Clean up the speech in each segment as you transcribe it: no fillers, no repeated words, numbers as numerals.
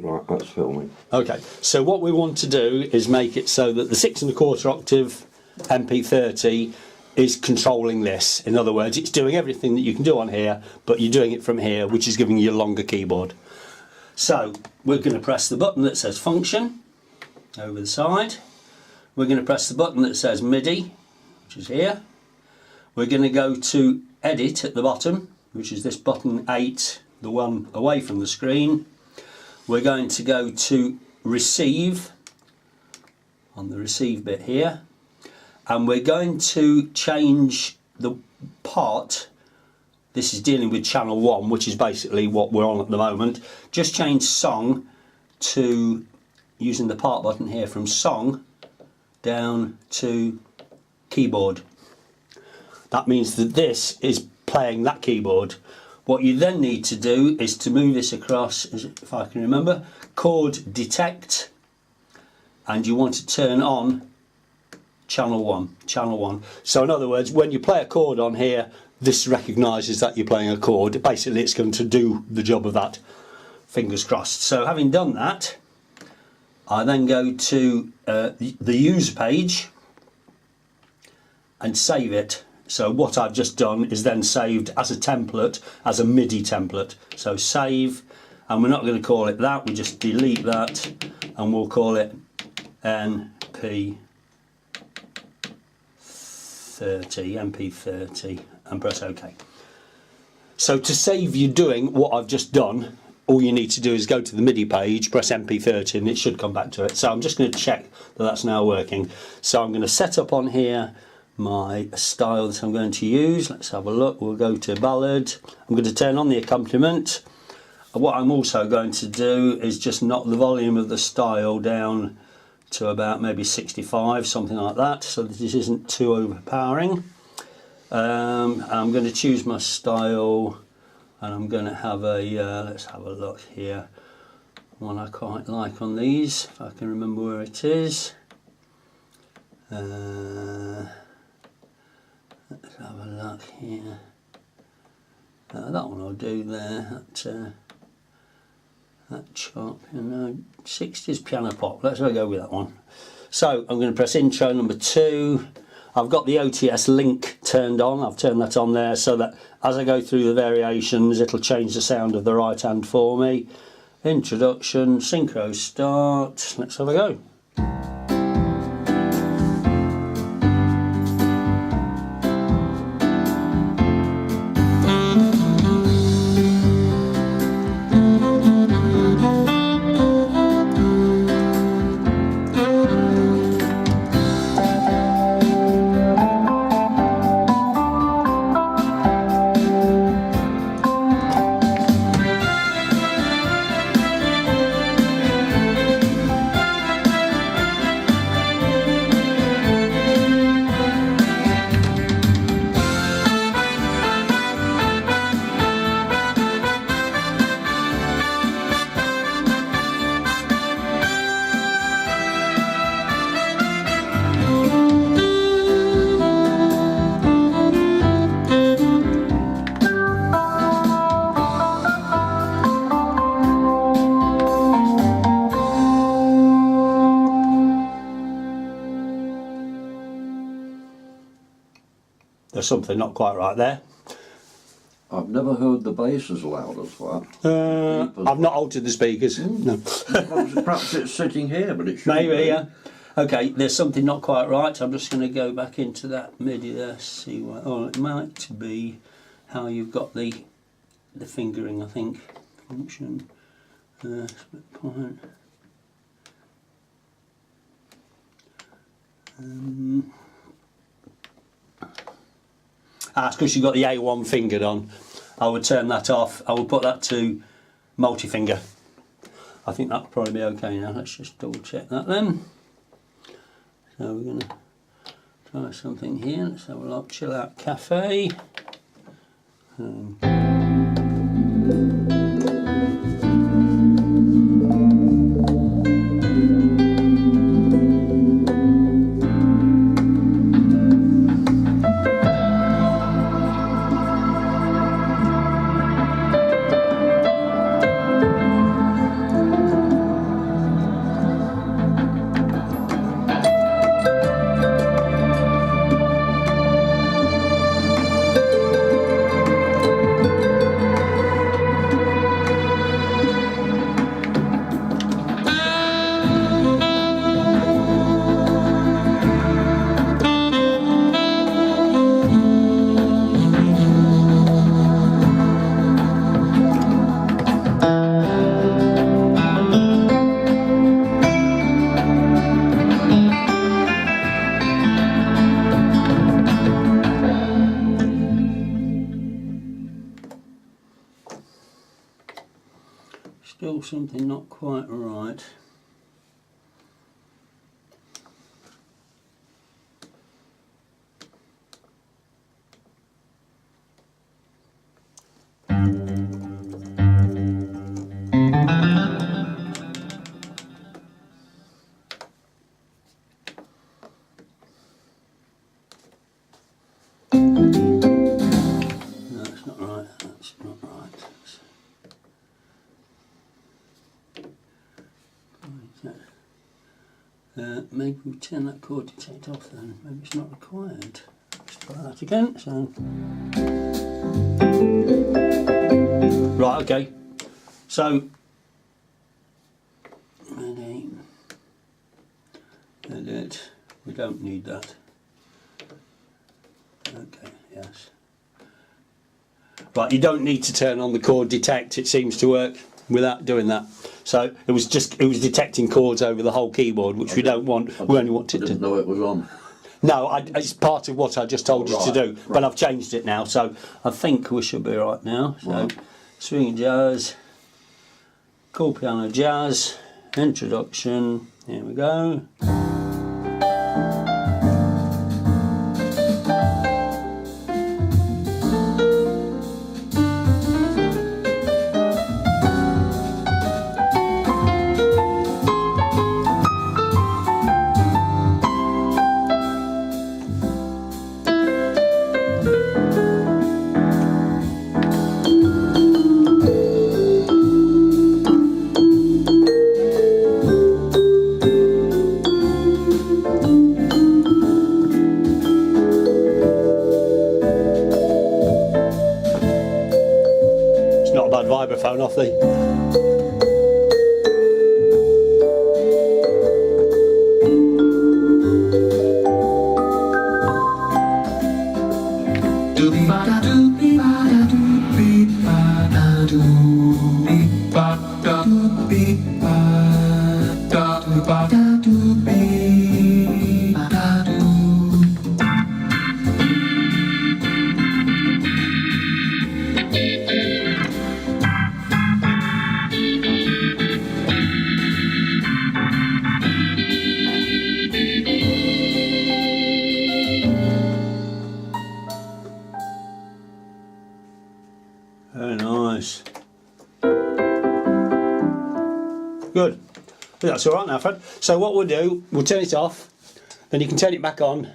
Right, that's filming. Okay, so what we want to do is make it so that the 6 1/4 octave MP30 is controlling this. In other words, it's doing everything that you can do on here, but you're doing it from here, which is giving you a longer keyboard. So we're going to press the button that says function over the side. We're going to press the button that says MIDI, which is here. We're going to go to edit at the bottom, which is this button 8, the one away from the screen. We're going to go to receive on the receive bit here, and we're going to change the part. This is dealing with channel 1, which is basically what we're on at the moment. Just change song to, using the part button here, from song down to keyboard. That means that this is playing that keyboard. What you then need to do is to move this across, if I can remember, chord detect, and you want to turn on channel 1. So in other words, when you play a chord on here, this recognises that you're playing a chord. Basically it's going to do the job of that, fingers crossed. So having done that, I then go to the user page and save it. So what I've just done is then saved as a template, as a MIDI template. So save, and we're not going to call it that, we just delete that, and we'll call it MP30, and press OK. So to save you doing what I've just done, all you need to do is go to the MIDI page, press MP30, and it should come back to it. So I'm just going to check that that's now working. So I'm going to set up on here my style that I'm going to use. Let's have a look. We'll go to ballad. I'm going to turn on the accompaniment. What I'm also going to do is just knock the volume of the style down to about maybe 65, something like that, so that this isn't too overpowering. I'm going to choose my style, and I'm going to have a let's have a look here, one I quite like on these, if I can remember where it is. Let's have a look here. That one I'll do there. That chop, 60s piano pop. Let's go with that one. So I'm going to press intro number 2. I've got the OTS link turned on. I've turned that on there so that as I go through the variations, it'll change the sound of the right hand for me. Introduction, synchro start. Let's have a go. There's something not quite right there. I've never heard the bass as loud as that. I've not altered the speakers. No. Perhaps it's sitting here, but it should Maybe, be. yeah. Okay, there's something not quite right. I'm just going to go back into that MIDI there, see what. Oh, it might be how you've got the fingering, I think. Function. Split point. It's because you've got the A1 fingered on. I would turn that off. I would put that to multi-finger. I think that'll probably be okay now. Let's just double check that then. So we're going to try something here. Let's have a look. Chill Out Cafe. Still something not quite right. Maybe we turn that cord detector off then, maybe it's not required. Let's try that again. So, right, okay. So, ready. Edit. We don't need that. Okay, yes. Right, you don't need to turn on the cord detect, it seems to work without doing that. So it was detecting chords over the whole keyboard, which we don't want. We only want it to. I didn't know it was on. No, it's part of what I just told you to do, but I've changed it now, so I think we should be right now. So, swing jazz, cool piano jazz, introduction. Here we go. Vibraphone off the. Very nice. Good. That's all right now, Fred. So what we'll do, we'll turn it off, then you can turn it back on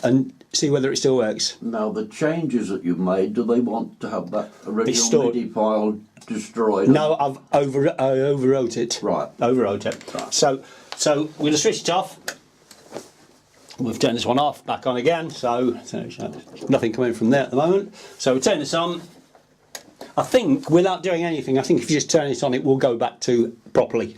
and see whether it still works. Now, the changes that you've made, do they want to have that original stored. MIDI file destroyed? No, I overwrote it. Right. Overwrote it. Right. So we're going to switch it off. We've turned this one off, back on again, so nothing coming from there at the moment. So we turn this on. I think, without doing anything, I think if you just turn it on, it will go back to properly.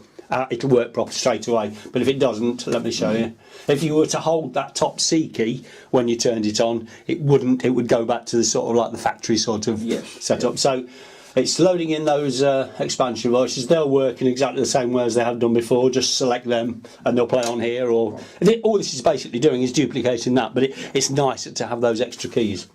It'll work properly straight away. But if it doesn't, let me show you. If you were to hold that top C key when you turned it on, it wouldn't. It would go back to the sort of like the factory sort of setup. Yes. So it's loading in those expansion voices. They'll work in exactly the same way as they have done before. Just select them and they'll play on here. Or all this is basically doing is duplicating that. But it's nicer to have those extra keys.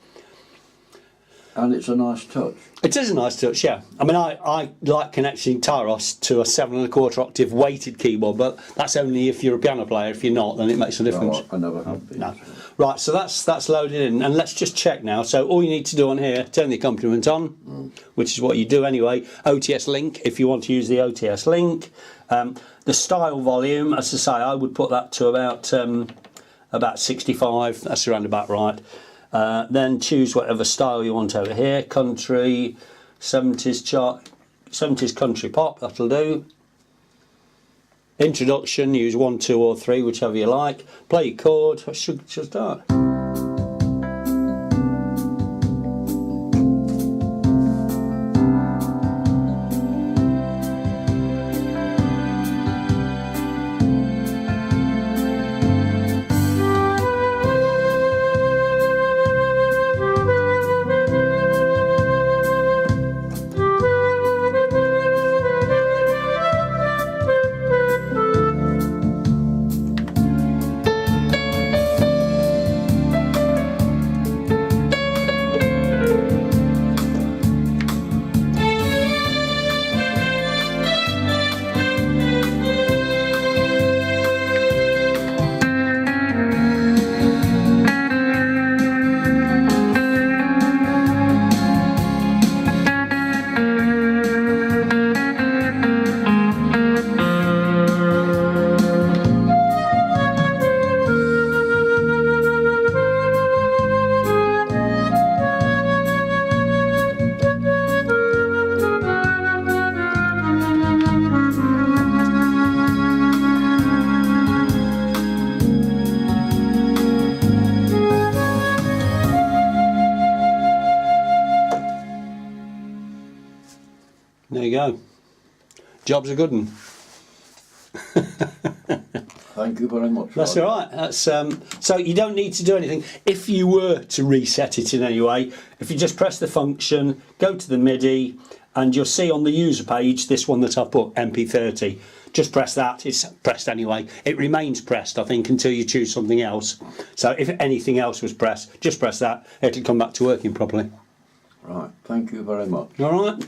And it's a nice touch. It is a nice touch, yeah. I mean, I like connecting Tyros to a 7 1/4 octave weighted keyboard, but that's only if you're a piano player. If you're not, then it makes a difference. No, I never have been. No. Right, so that's loaded in, and let's just check now. So all you need to do on here, turn the accompaniment on, which is what you do anyway. OTS link, if you want to use the OTS link. The style volume, as I say, I would put that to about 65. That's around about right. Then choose whatever style you want over here, country, 70s country pop, that'll do. Introduction, use 1, 2 or 3, whichever you like. Play your chord, should start. There you go. Job's a good one. Thank you very much. That's all right. That's so you don't need to do anything. If you were to reset it in any way, if you just press the function, go to the MIDI, and you'll see on the user page this one that I put, MP30. Just press that. It's pressed anyway. It remains pressed, I think, until you choose something else. So if anything else was pressed, just press that. It'll come back to working properly. Right. Thank you very much. All right.